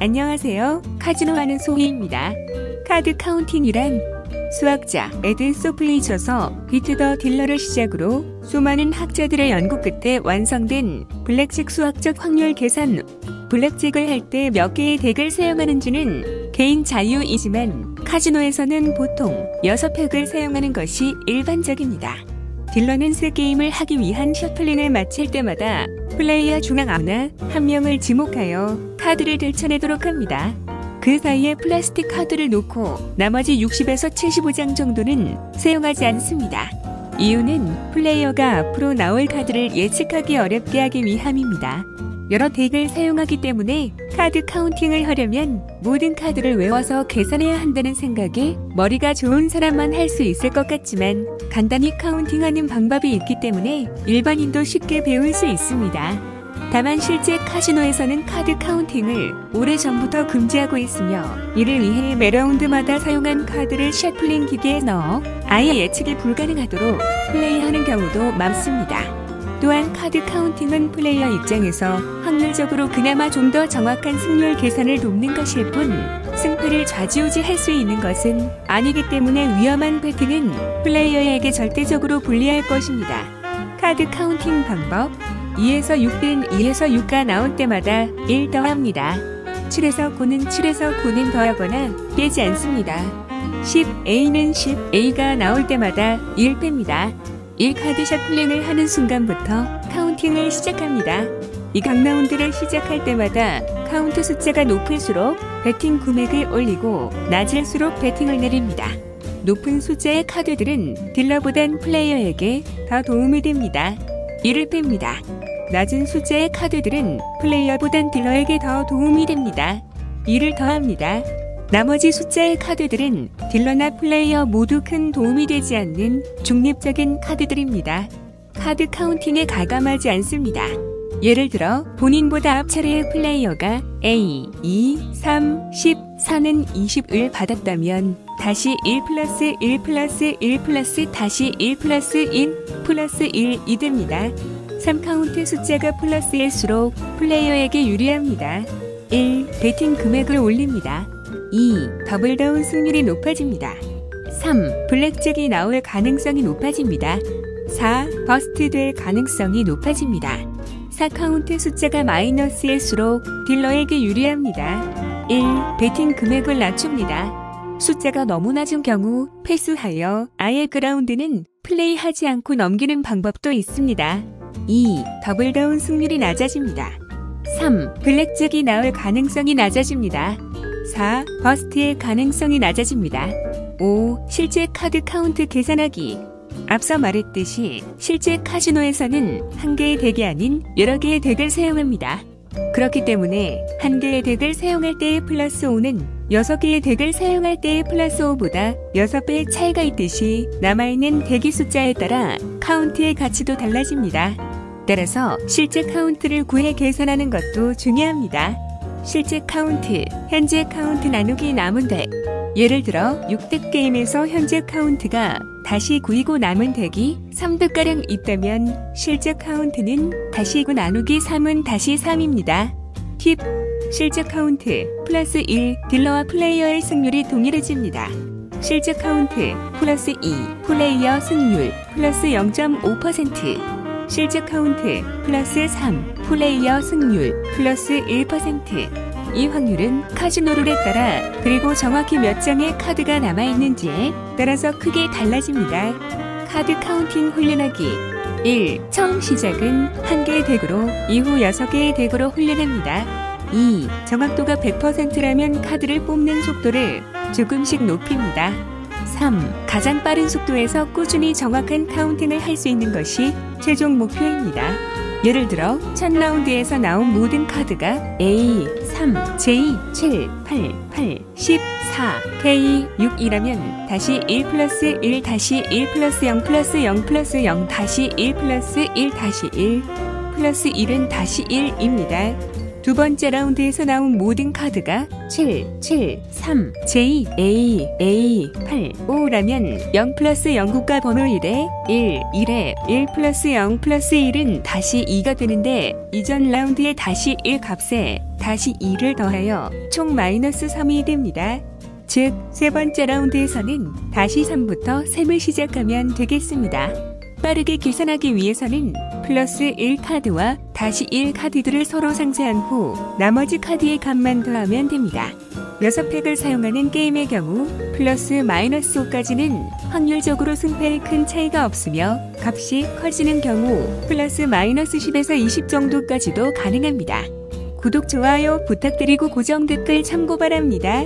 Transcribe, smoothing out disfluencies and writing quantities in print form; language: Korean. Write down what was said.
안녕하세요. 카지노 하는 소희입니다. 카드 카운팅이란 수학자 에드 소플리저서 비트 더 딜러를 시작으로 수많은 학자들의 연구 끝에 완성된 블랙잭 수학적 확률 계산. 블랙잭을 할 때 몇 개의 덱을 사용하는지는 개인 자유이지만 카지노에서는 보통 6팩을 사용하는 것이 일반적입니다. 딜러는 새 게임을 하기 위한 셔플링을 마칠 때마다 플레이어 중 아무나 한 명을 지목하여 카드를 들춰내도록 합니다. 그 사이에 플라스틱 카드를 놓고 나머지 60에서 75장 정도는 사용하지 않습니다. 이유는 플레이어가 앞으로 나올 카드를 예측하기 어렵게 하기 위함입니다. 여러 덱을 사용하기 때문에 카드 카운팅을 하려면 모든 카드를 외워서 계산해야 한다는 생각에 머리가 좋은 사람만 할 수 있을 것 같지만 간단히 카운팅하는 방법이 있기 때문에 일반인도 쉽게 배울 수 있습니다. 다만 실제 카지노에서는 카드 카운팅을 오래전부터 금지하고 있으며 이를 위해 매 라운드마다 사용한 카드를 셔플링 기계에 넣어 아예 예측이 불가능하도록 플레이하는 경우도 많습니다. 또한 카드 카운팅은 플레이어 입장에서 확률적으로 그나마 좀 더 정확한 승률 계산을 돕는 것일 뿐 승패를 좌지우지할 수 있는 것은 아니기 때문에 위험한 배팅은 플레이어에게 절대적으로 불리할 것입니다. 카드 카운팅 방법 2에서 6된 2에서 6가 나올 때마다 1 더합니다. 7에서 9는 7에서 9는 더하거나 빼지 않습니다. 10A는 10A가 나올 때마다 1 뺍니다. 1카드 셔플링을 하는 순간부터 카운팅을 시작합니다. 이 각 라운드를 시작할 때마다 카운트 숫자가 높을수록 배팅 금액을 올리고 낮을수록 배팅을 내립니다. 높은 숫자의 카드들은 딜러보단 플레이어에게 더 도움이 됩니다. 1을 뺍니다. 낮은 숫자의 카드들은 플레이어보단 딜러에게 더 도움이 됩니다. 2를 더합니다. 나머지 숫자의 카드들은 딜러나 플레이어 모두 큰 도움이 되지 않는 중립적인 카드들입니다. 카드 카운팅에 가감하지 않습니다. 예를 들어 본인보다 앞차례의 플레이어가 A, 2, 3, 10, 4는 20을 받았다면 다시 1 플러스 1 플러스 1 플러스 다시 1 플러스 1 플러스 1이 됩니다. 3카운트 숫자가 플러스일수록 플레이어에게 유리합니다. 1. 배팅 금액을 올립니다. 2. 더블다운 승률이 높아집니다. 3. 블랙잭이 나올 가능성이 높아집니다. 4. 버스트 될 가능성이 높아집니다. 4카운트 숫자가 마이너스일수록 딜러에게 유리합니다. 1. 배팅 금액을 낮춥니다. 숫자가 너무 낮은 경우 패스하여 아예 그 라운드는 플레이하지 않고 넘기는 방법도 있습니다. 2. 더블다운 승률이 낮아집니다. 3. 블랙잭이 나올 가능성이 낮아집니다. 4. 버스트의 가능성이 낮아집니다. 5. 실제 카드 카운트 계산하기. 앞서 말했듯이 실제 카지노에서는 한 개의 덱이 아닌 여러 개의 덱을 사용합니다. 그렇기 때문에 한 개의 덱을 사용할 때의 플러스 5는 6개의 덱을 사용할 때의 플러스 5보다 6배의 차이가 있듯이 남아있는 덱의 숫자에 따라 카운트의 가치도 달라집니다. 따라서 실제 카운트를 구해 계산하는 것도 중요합니다. 실제 카운트, 현재 카운트 나누기 남은 덱. 예를 들어 6덱 게임에서 현재 카운트가 다시 9이고 남은 덱이 3덱가량 있다면 실제 카운트는 다시 9 나누기 3은 다시 3입니다. 팁! 실제 카운트 플러스 1 딜러와 플레이어의 승률이 동일해집니다. 실제 카운트 플러스 2 플레이어 승률 플러스 0.5%. 실제 카운트 플러스 3 플레이어 승률 플러스 1%. 이 확률은 카지노 룰에 따라 그리고 정확히 몇 장의 카드가 남아있는지에 따라서 크게 달라집니다. 카드 카운팅 훈련하기 1. 처음 시작은 한 개의 덱으로 이후 6개의 덱으로 훈련합니다. 2. 정확도가 100%라면 카드를 뽑는 속도를 조금씩 높입니다. 3. 가장 빠른 속도에서 꾸준히 정확한 카운팅을 할 수 있는 것이 최종 목표입니다. 예를 들어 첫 라운드에서 나온 모든 카드가 A, 3, J, 7, 8, 8, 10, 4, K, 6이라면 다시 1 플러스 1 다시 1 플러스 0 플러스 0 플러스 0 다시 1 플러스 1 다시 1 플러스 1은 다시 1입니다. 두 번째 라운드에서 나온 모든 카드가 7, 7, 3, J, A, A, 8, 5라면 0 플러스 0국가 번호 1에 1, 1에 1 플러스 0 플러스 1은 다시 2가 되는데 이전 라운드에 다시 1 값에 다시 2를 더하여 총 마이너스 3이 됩니다. 즉, 세 번째 라운드에서는 다시 3부터 셈을 시작하면 되겠습니다. 빠르게 계산하기 위해서는 플러스 1 카드와 다시 1 카드들을 서로 상쇄한 후 나머지 카드의 값만 더하면 됩니다. 6팩을 사용하는 게임의 경우 플러스 마이너스 5까지는 확률적으로 승패에 큰 차이가 없으며 값이 커지는 경우 플러스 마이너스 10에서 20 정도까지도 가능합니다. 구독, 좋아요 부탁드리고 고정 댓글 참고 바랍니다.